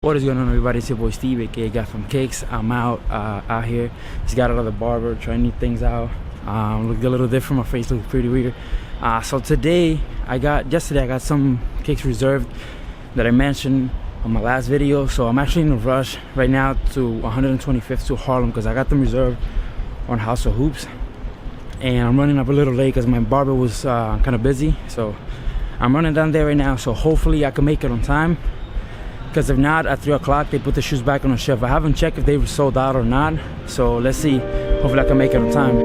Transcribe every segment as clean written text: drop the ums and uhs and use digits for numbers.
What is going on, everybody? It's your boy Steve, aka Guy from Kicks. I'm out here. Just got out of the barber, trying new things out. Looked a little different. My face looked pretty weird. So today, yesterday I got some kicks reserved that I mentioned on my last video. So I'm actually in a rush right now to 125th to Harlem because I got them reserved on House of Hoops. And I'm running up a little late because my barber was kind of busy. So I'm running down there right now. So hopefully I can make it on time. Because if not, at 3 o'clock they put the shoes back on the shelf. I haven't checked if they've sold out or not, so let's see. Hopefully I can make it on time.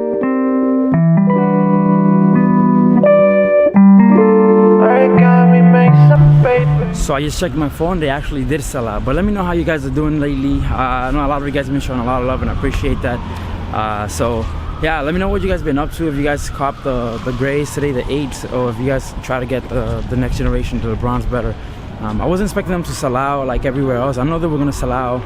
So I just checked my phone, they actually did sell out. But let me know how you guys are doing lately. I know a lot of you guys have been showing a lot of love and I appreciate that. So yeah, let me know what you guys been up to. If you guys copped the grays today, the 8s, or if you guys try to get the next generation to the bronze better. I wasn't expecting them to sell out like everywhere else. I know they were gonna sell out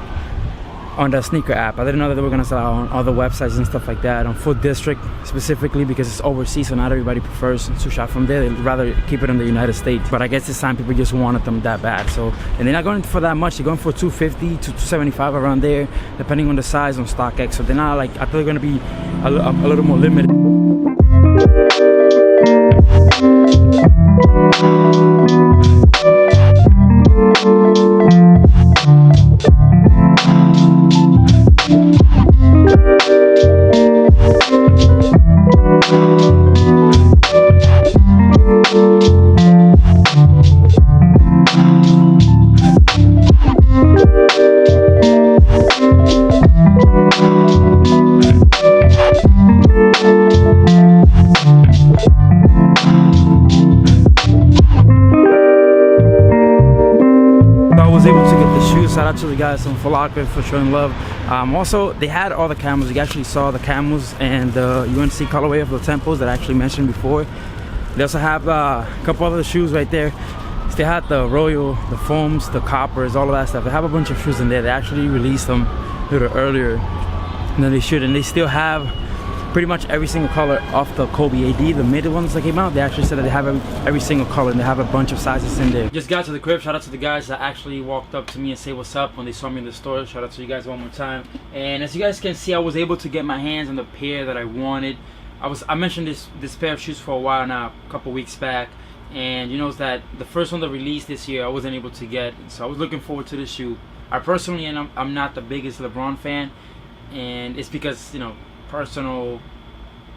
on the sneaker app. I didn't know that they were gonna sell out on other websites and stuff like that. On Foot District specifically, because it's overseas, so not everybody prefers to shop from there. They'd rather keep it in the United States. But I guess this time people just wanted them that bad. So, and they're not going for that much. They're going for 250 to 275 around there, depending on the size on StockX. So they're not like, I thought they're gonna be a little more limited. Shout out to the guys from Foot Locker for showing love. Also, they had all the camos. You actually saw the camos and the UNC colorway of the Tempos that I actually mentioned before. They also have a couple other shoes right there. So they had the Royal, the foams, the coppers, all of that stuff. They have a bunch of shoes in there. They actually released them a little earlier than they should, and they still have pretty much every single color off the Kobe AD, the mid ones that came out. They actually said that they have every single color and they have a bunch of sizes in there. Just got to the crib. Shout out to the guys that actually walked up to me and say what's up when they saw me in the store. Shout out to you guys one more time. And as you guys can see, I was able to get my hands on the pair that I wanted. I mentioned this pair of shoes for a while now, a couple weeks back, and you know that the first one that released this year I wasn't able to get, so I was looking forward to this shoe. I personally, and I'm not the biggest LeBron fan, and it's because, you know, personal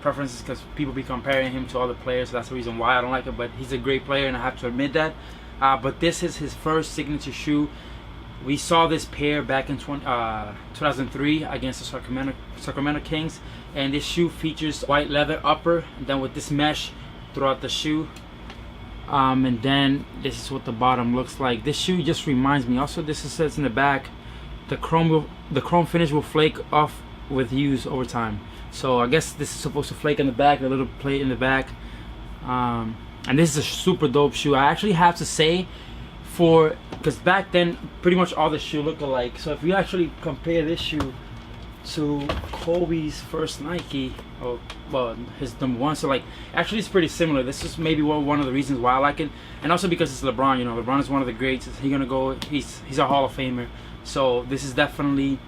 preferences, because people be comparing him to other players, so that's the reason why I don't like it. But he's a great player and I have to admit that. But this is his first signature shoe. We saw this pair back in 2003 against the Sacramento Kings, and this shoe features white leather upper and then with this mesh throughout the shoe, and then this is what the bottom looks like. This shoe just reminds me, also this says in the back, the chrome finish will flake off with use over time. So I guess this is supposed to flake in the back, the little plate in the back. And this is a super dope shoe. I actually have to say, because back then pretty much all the shoe looked alike. So if you actually compare this shoe to Kobe's first Nike, or well, his #1, so like actually it's pretty similar. This is maybe one of the reasons why I like it, and also because it's LeBron. You know, LeBron is one of the greats. He's a Hall of Famer. So this is definitely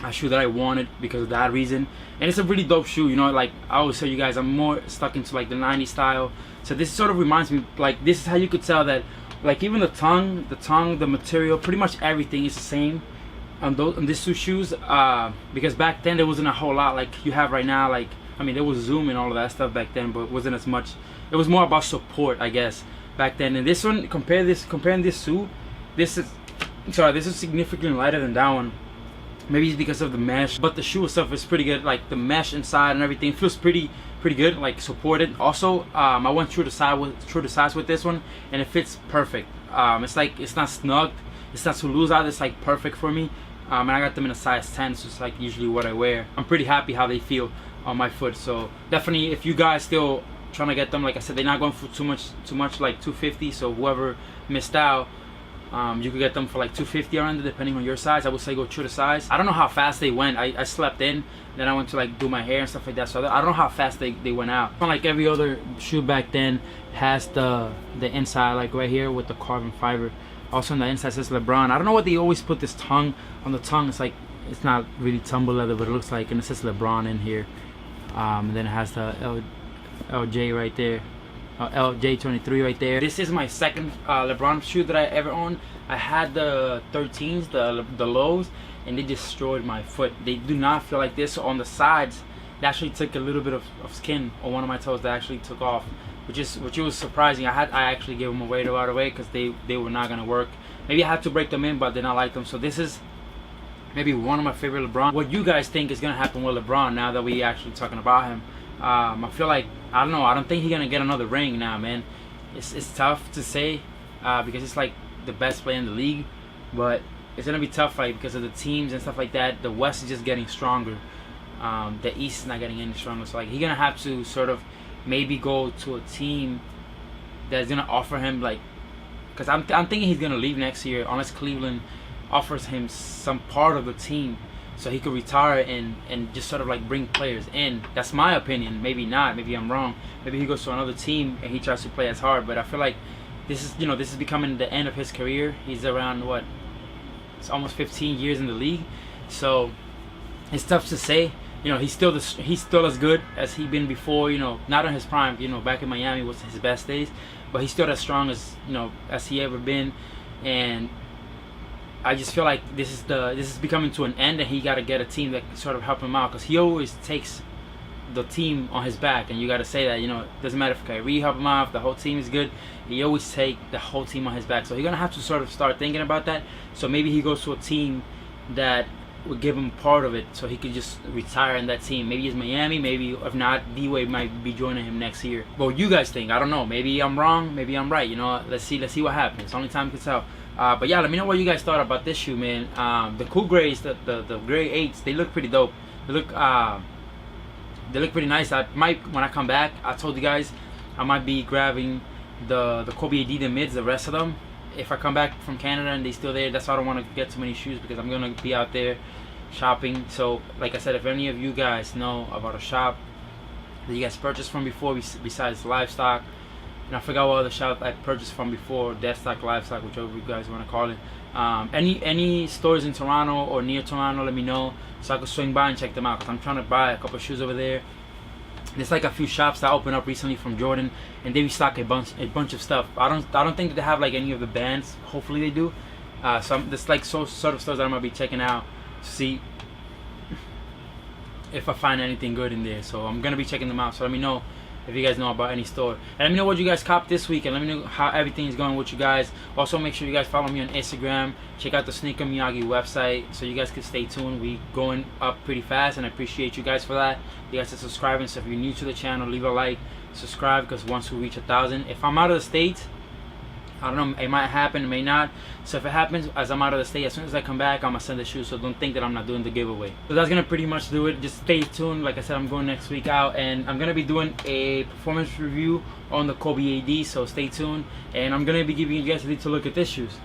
a shoe that I wanted because of that reason, and it's a really dope shoe. You know, like I always tell you guys, I'm more stuck into like the 90s style. So this sort of reminds me, like this is how you could tell that, like even the tongue, the material, pretty much everything is the same on these two shoes. Because back then there wasn't a whole lot like you have right now. Like, I mean, there was zoom and all of that stuff back then, but it wasn't as much. It was more about support, I guess, back then. And this one, comparing this shoe, this is significantly lighter than that one. Maybe it's because of the mesh, but the shoe itself is pretty good. Like the mesh inside and everything feels pretty good, like supported. Also, I went true to size with this one, and it fits perfect. It's like, it's not snug, it's not too loose out. It's like perfect for me. And I got them in a size 10, so it's like usually what I wear. I'm pretty happy how they feel on my foot. So definitely, if you guys still trying to get them, like I said, they're not going for too much, like 250. So whoever missed out, you could get them for like 250 around it, depending on your size. I would say go true to size. I don't know how fast they went. I slept in, then I went to like do my hair and stuff like that, so I don't know how fast they went out. Like every other shoe back then has the inside, like right here with the carbon fiber Also on the inside says LeBron. I don't know what they always put this tongue on the tongue. It's like, it's not really tumble leather, but it looks like, and it says LeBron in here. And then it has the LJ right there, LJ23 right there. This is my second LeBron shoe that I ever owned. I had the 13s, the lows, and they destroyed my foot. They do not feel like this. So on the sides, they actually took a little bit of skin on one of my toes that actually took off, which was surprising. I actually gave them away right away because they were not gonna work. Maybe I had to break them in, but I did not like them. So this is maybe one of my favorite LeBron. What you guys think is gonna happen with LeBron now that we actually talking about him? I feel like, I don't know, I don't think he's gonna get another ring now, man. It's tough to say because it's like the best player in the league, but it's gonna be tough, like, because of the teams and stuff like that. The West is just getting stronger. The East is not getting any stronger. So like, he's gonna have to sort of maybe go to a team that's gonna offer him, like, because I'm thinking he's gonna leave next year unless Cleveland offers him some part of the team so he could retire and just sort of like bring players in. That's my opinion. Maybe not. Maybe I'm wrong. Maybe he goes to another team and he tries to play as hard. But I feel like this is becoming the end of his career. He's around, what, it's almost 15 years in the league, so it's tough to say. He's still as good as he been before. Not in his prime. Back in Miami was his best days, but he's still as strong as he ever been. And I just feel like this is becoming to an end, and he got to get a team that can sort of help him out, because he always takes the team on his back, and you got to say that. It doesn't matter if Kyrie help him out, if the whole team is good, he always take the whole team on his back. So he's gonna have to sort of start thinking about that. So maybe he goes to a team that would give him part of it, so he could just retire in that team. Maybe it's Miami. Maybe if not, D-Wade might be joining him next year. But what you guys think? I don't know. Maybe I'm wrong. Maybe I'm right. Let's see what happens. Only time can tell. But yeah, let me know what you guys thought about this shoe, man. The Cool Grays, the Gray 8s, they look pretty dope. They look pretty nice. I might, when I come back, I told you guys I might be grabbing the Kobe AD, the mids, the rest of them. If I come back from Canada and they still there, that's why I don't want to get too many shoes, because I'm gonna be out there shopping. So like I said, if any of you guys know about a shop that you guys purchased from before besides Livestock, and I forgot what other shop I purchased from before, Deadstock, Livestock, whichever you guys want to call it, any stores in Toronto or near Toronto, let me know so I could swing by and check them out, because I'm trying to buy a couple of shoes over there. There's like a few shops that opened up recently from Jordan, and they restock a bunch of stuff. I don't think that they have like any of the bands. Hopefully they do. So there's like sort of stores that I'm gonna be checking out to see if I find anything good in there. So I'm gonna be checking them out. So let me know if you guys know about any store, and let me know what you guys copped this week, and let me know how everything's going with you guys. Also, make sure you guys follow me on Instagram. Check out the Sneaker Miyagi website so you guys can stay tuned. We going up pretty fast, and I appreciate you guys for that. You guys are subscribing, so if you're new to the channel, leave a like, subscribe, because once we reach 1,000, if I'm out of the States, I don't know, it might happen, it may not. So if it happens as I'm out of the state, as soon as I come back, I'm gonna send the shoes. So don't think that I'm not doing the giveaway. So that's gonna pretty much do it. Just stay tuned. Like I said, I'm going next week out, and I'm gonna be doing a performance review on the Kobe AD. So stay tuned, and I'm gonna be giving you guys a little look at these shoes.